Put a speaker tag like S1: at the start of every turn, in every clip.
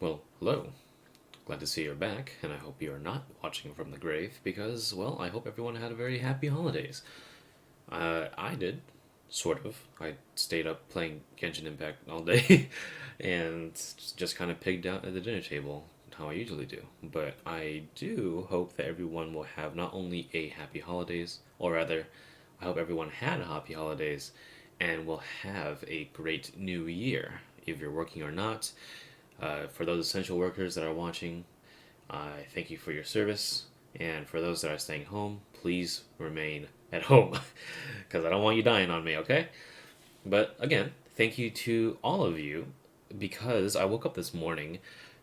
S1: Well, hello. Glad to see you're back, and I hope you're not watching from the grave because, well, I hope everyone had a very happy holidays. I did, sort of. I stayed up playing Genshin Impact all day and just kind of pigged out at the dinner table, how I usually do. But I do hope that everyone will have not only a happy holidays, or rather, I hope everyone had a happy holidays and will have a great new year, if you're working or not. For those essential workers that are watching, I thank you for your service. And for those that are staying home, please remain at home because I don't want you dying on me, okay? But again, thank you to all of you because I woke up this morning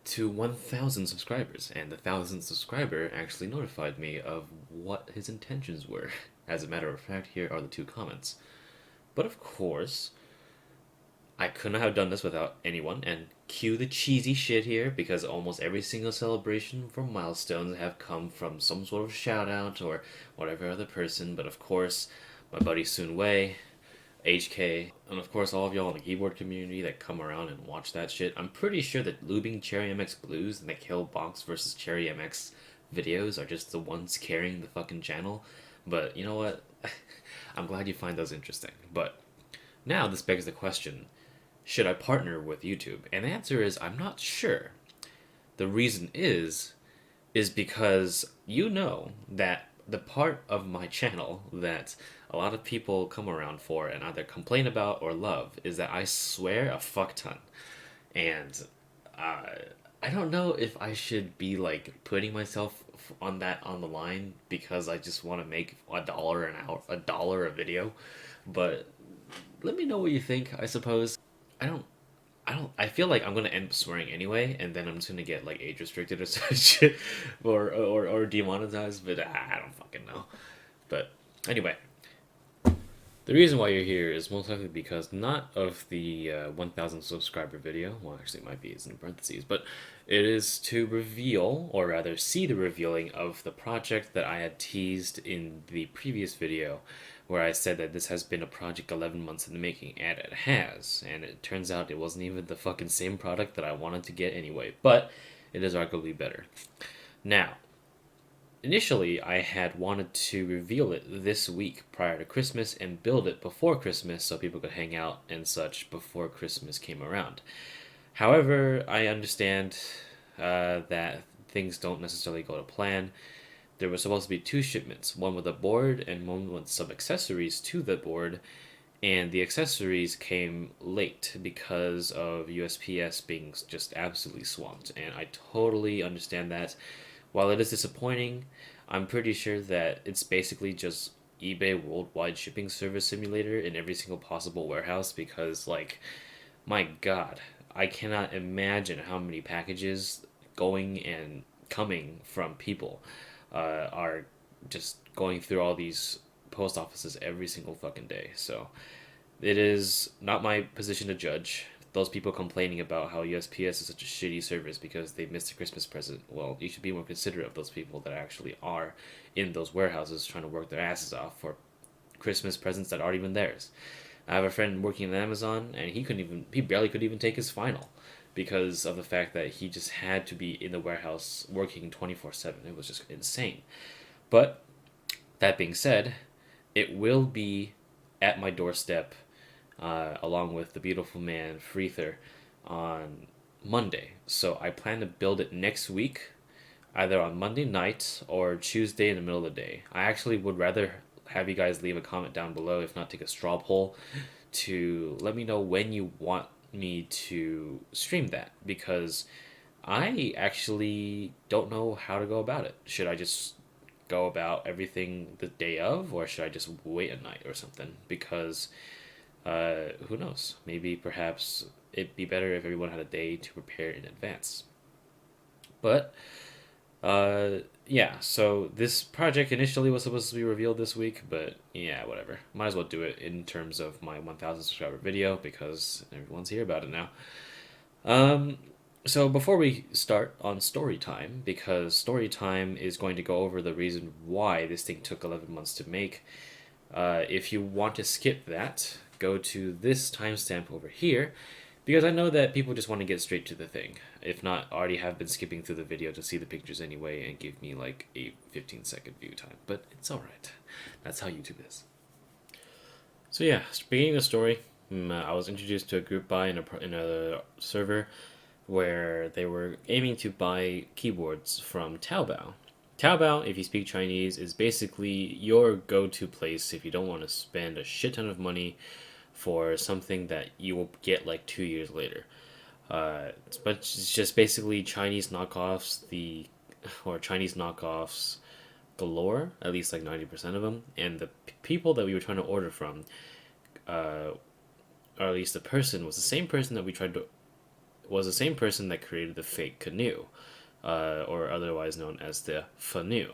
S1: to 1,000 subscribers, and the 1,000th subscriber actually notified me of what his intentions were. As a matter of fact, here are the two comments. But of course, I couldn't have done this without anyone, and cue the cheesy shit here because almost every single celebration for milestones have come from some sort of shout out or whatever other person, but of course, my buddy Soon Wei, HK, and of course all of y'all in the keyboard community that come around and watch that shit. I'm pretty sure that Lubing Cherry MX Blues and the Killbox versus Cherry MX videos are just the ones carrying the fucking channel, but you know what? I'm glad you find those interesting. But now this begs the question, should I partner with YouTube? And the answer is I'm not sure. The reason is because you know that the part of my channel that a lot of people come around for and either complain about or love is that I swear a fuck ton. And uh, I don't know if I should be like putting myself on that on the line because I just want to make $1 an hour, $1 a video. But let me know what you think, I suppose. I don't I feel like I'm gonna end up swearing anyway, and then I'm just gonna get like age restricted or some shit, or demonetized. But I don't fucking know. But anyway, the reason why you're here is most likely because not of the 1,000 subscriber video. Well, actually, it might be. It's in parentheses, but it is to reveal, or rather, see the revealing of the project that I had teased in the previous video, where I said that this has been a project 11 months in the making, and it has. And it turns out it wasn't even the fucking same product that I wanted to get anyway, but it is arguably better. Now, initially, I had wanted to reveal it this week prior to Christmas and build it before Christmas so people could hang out and such before Christmas came around. However, I understand that things don't necessarily go to plan. There was supposed to be two shipments, one with a board and one with some accessories to the board, and the accessories came late because of USPS being just absolutely swamped, and I totally understand that. While it is disappointing, I'm pretty sure that it's basically just eBay Worldwide Shipping Service Simulator in every single possible warehouse because, like, my god, I cannot imagine how many packages going and coming from people are just going through all these post offices every single fucking day. So it is not my position to judge. Those people complaining about how USPS is such a shitty service because they missed a Christmas present, well, you should be more considerate of those people that actually are in those warehouses trying to work their asses off for Christmas presents that aren't even theirs. I have a friend working at Amazon, and he barely could even take his final because of the fact that he just had to be in the warehouse working 24/7. It was just insane. But that being said, it will be at my doorstep along with the beautiful man FREATHER on Monday. So I plan to build it next week, either on Monday night or Tuesday in the middle of the day. I actually would rather have you guys leave a comment down below, if not take a straw poll, to let me know when you want me to stream that, because I actually don't know how to go about it. Should I just go about everything the day of, or should I just wait a night or something? Because who knows? Maybe perhaps it'd be better if everyone had a day to prepare in advance. But yeah, so this project initially was supposed to be revealed this week, but yeah, whatever. Might as well do it in terms of my 1,000 subscriber video because everyone's here about it now. Um, so before we start on story time, because story time is going to go over the reason why this thing took 11 months to make. If you want to skip that, go to this timestamp over here, because I know that people just want to get straight to the thing. If not, already have been skipping through the video to see the pictures anyway and give me like a 15-second view time. But it's alright. That's how YouTube is. So yeah, beginning the story, I was introduced to a group buy in a server where they were aiming to buy keyboards from Taobao. Taobao, if you speak Chinese, is basically your go-to place if you don't want to spend a shit ton of money for something that you will get like 2 years later. But it's just basically Chinese knockoffs galore, at least like 90% of them. And the people that we were trying to order from, or at least the person was the same person that we tried to was the same person that created the fake canoe, or otherwise known as the FANU.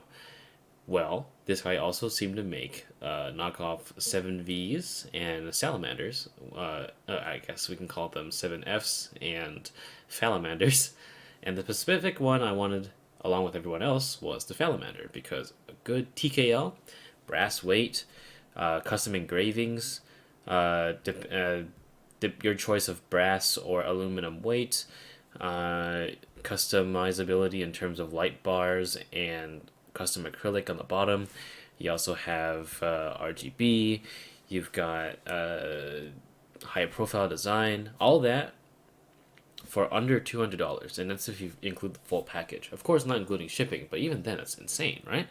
S1: Well, this guy also seemed to make knockoff 7Vs and salamanders. I guess we can call them 7Fs and salamanders. And the specific one I wanted, along with everyone else, was the salamander because a good TKL, brass weight, custom engravings, your choice of brass or aluminum weight, customizability in terms of light bars and custom acrylic on the bottom. You also have RGB. You've got high profile design. All that for under $200, and that's if you include the full package. Of course, not including shipping, but even then, it's insane, right?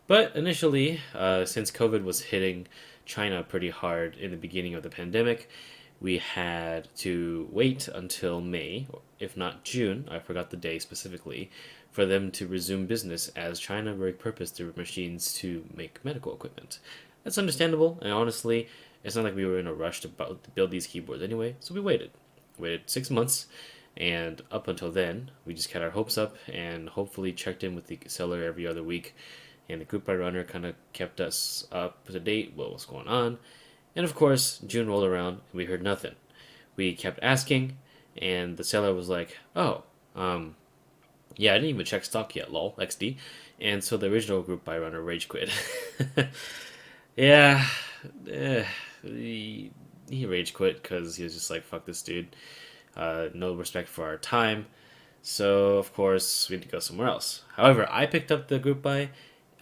S1: But initially, since COVID was hitting China pretty hard in the beginning of the pandemic, we had to wait until May, if not June, I forgot the day specifically, for them to resume business as China repurposed their machines to make medical equipment. That's understandable, and honestly, it's not like we were in a rush to build these keyboards anyway, so we waited. Waited 6 months, and up until then, we just had our hopes up and hopefully checked in with the seller every other week. And the group buy runner kind of kept us up to date what was going on. And of course, June rolled around and we heard nothing. We kept asking, and the seller was like, "Oh, yeah, I didn't even check stock yet, lol, XD." And so the original group buy runner rage quit. Yeah, he rage quit because he was just like, "Fuck this dude." No respect for our time. So of course we had to go somewhere else. However, I picked up the group buy,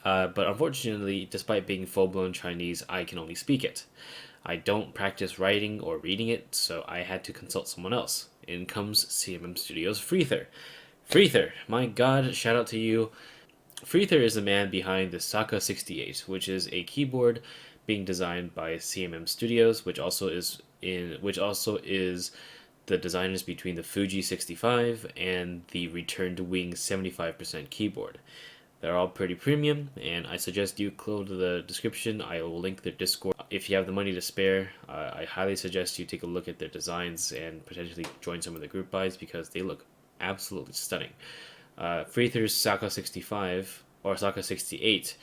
S1: but unfortunately, despite being full-blown Chinese, I can only speak it. I don't practice writing or reading it, so I had to consult someone else. In comes CMM Studios' FREATHER. FREATHER, my god, shout out to you. FREATHER is the man behind the Saka 68, which is a keyboard being designed by CMM Studios, which also is the designers between the Fuji 65 and the Returned Wing 75% keyboard. They're all pretty premium, and I suggest you go to the description. I will link their Discord. If you have the money to spare, I highly suggest you take a look at their designs and potentially join some of the group buys because they look absolutely stunning. FREATHER's Saka 65, or Saka 68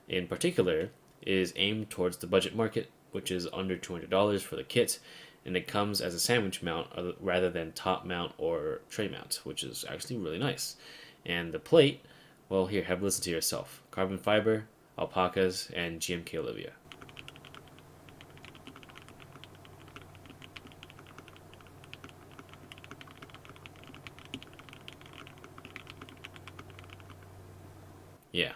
S1: in particular, is aimed towards the budget market, which is under $200 for the kit, and it comes as a sandwich mount rather than top mount or tray mount, which is actually really nice. And the plate, well, here, have a listen to yourself. Carbon fiber, alpacas, and GMK Olivia. Yeah,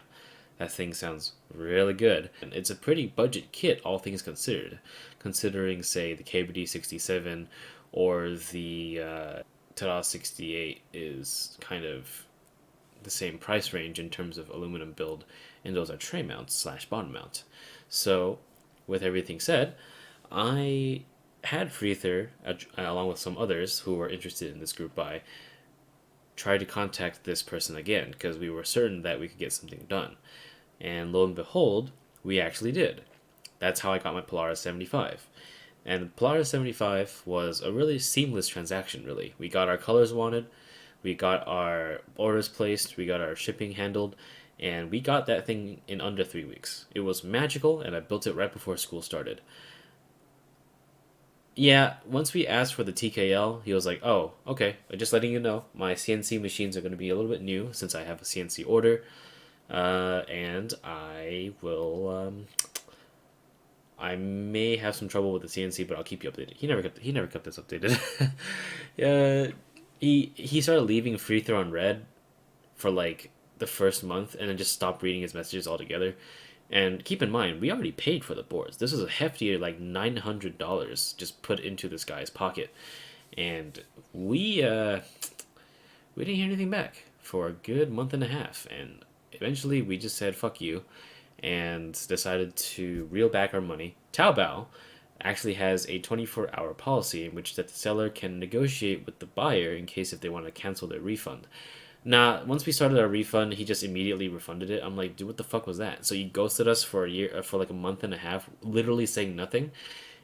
S1: that thing sounds really good. And it's a pretty budget kit, all things considered. Considering, say, the KBD 67 or the Tada 68 is kind of the same price range in terms of aluminum build, and those are tray mounts slash bottom mount. So, with everything said, I had FREATHER, along with some others who were interested in this group buy, try to contact this person again because we were certain that we could get something done. And lo and behold, we actually did. That's how I got my Polaris 75. And the Polaris 75 was a really seamless transaction, really. We got our colors wanted, we got our orders placed, we got our shipping handled, and we got that thing in under 3 weeks. It was magical, and I built it right before school started. Yeah, once we asked for the TKL, he was like, "Oh, okay, just letting you know, my CNC machines are going to be a little bit new since I have a CNC order, and I may have some trouble with the CNC, but I'll keep you updated." He never kept us updated. Yeah, he started leaving FREATHER on red for like the first month, and then just stopped reading his messages altogether. And keep in mind, we already paid for the boards. This is a hefty like $900 just put into this guy's pocket, and we didn't hear anything back for a good month and a half. And eventually, we just said fuck you, and decided to reel back our money. Taobao actually has a 24-hour policy in which that the seller can negotiate with the buyer in case if they want to cancel their refund. Nah, once we started our refund, he just immediately refunded it. I'm like, dude, what the fuck was that? So you ghosted us for a year, for like a month and a half, literally saying nothing,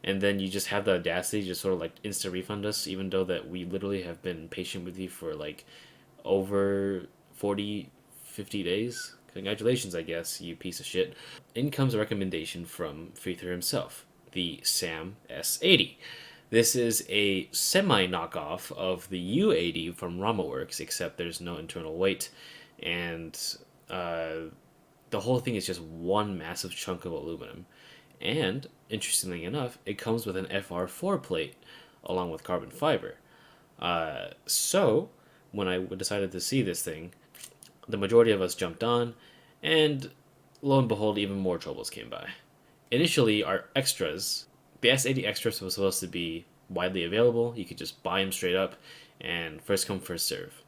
S1: and then you just have the audacity to just sort of like insta refund us, even though that we literally have been patient with you for like over 40, 50 days. Congratulations, I guess, you piece of shit. In comes a recommendation from FREATHER himself, the SAM S80. This is a semi knockoff of the U80 from RamaWorks, except there's no internal weight, and the whole thing is just one massive chunk of aluminum. And interestingly enough, it comes with an FR4 plate along with carbon fiber. So when I decided to see this thing, the majority of us jumped on, and lo and behold, even more troubles came by. Initially, our extras, the S80 extras was supposed to be widely available. You could just buy them straight up, and first come, first serve.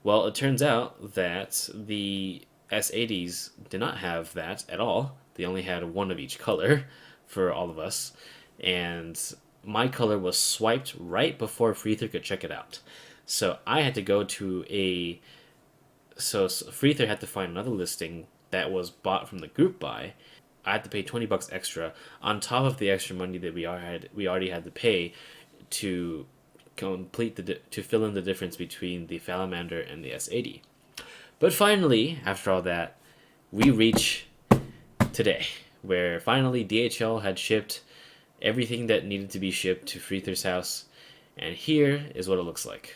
S1: Well, it turns out that the S80s did not have that at all. They only had one of each color for all of us, and my color was swiped right before FREATHER could check it out. So I had to go to a so FREATHER had to find another listing that was bought from the group buy. I had to pay $20 extra on top of the extra money that we already had to pay to to fill in the difference between the Salamander and the S80. But finally, after all that, we reach today, where finally DHL had shipped everything that needed to be shipped to FREATHER's house, and here is what it looks like.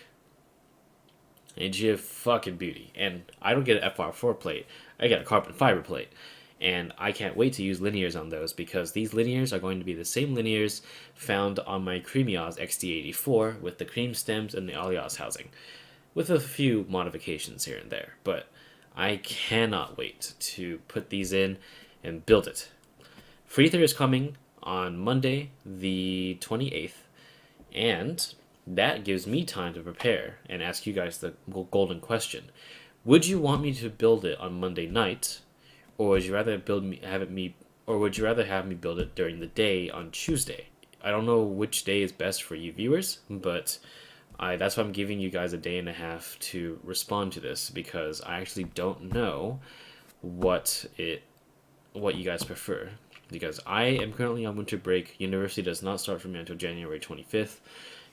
S1: And she a fucking beauty. And I don't get an FR4 plate. I get a carbon fiber plate. And I can't wait to use linears on those, because these linears are going to be the same linears found on my Creamios XD84 with the cream stems and the Alias housing, with a few modifications here and there. But I cannot wait to put these in and build it. FREATHER is coming on Monday the 28th, and that gives me time to prepare and ask you guys the golden question. Would you want me to build it on Monday night, or would you rather would you rather have me build it during the day on Tuesday? I don't know which day is best for you viewers, but that's why I'm giving you guys a day and a half to respond to this, because I actually don't know what you guys prefer. Because I am currently on winter break. University does not start for me until January 25th,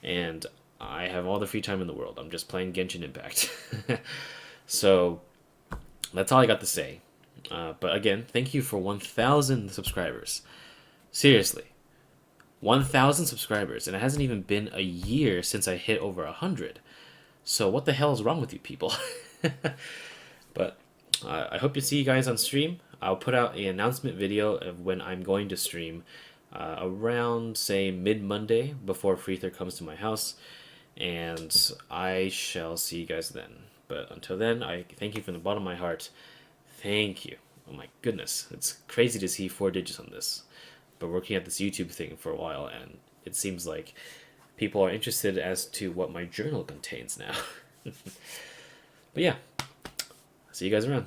S1: and I have all the free time in the world. I'm just playing Genshin Impact. So that's all I got to say. But again, thank you for 1,000 subscribers. Seriously, 1,000 subscribers, and it hasn't even been a year since I hit over 100. So what the hell is wrong with you people? But I hope to see you guys on stream. I'll put out an announcement video of when I'm going to stream around, say, mid-Monday before FREATHER comes to my house, and I shall see you guys then. But until then, I thank you from the bottom of my heart. Thank you. Oh my goodness, it's crazy to see 4 digits on this. But working at this YouTube thing for a while, and it seems like people are interested as to what my journal contains now. But yeah, see you guys around.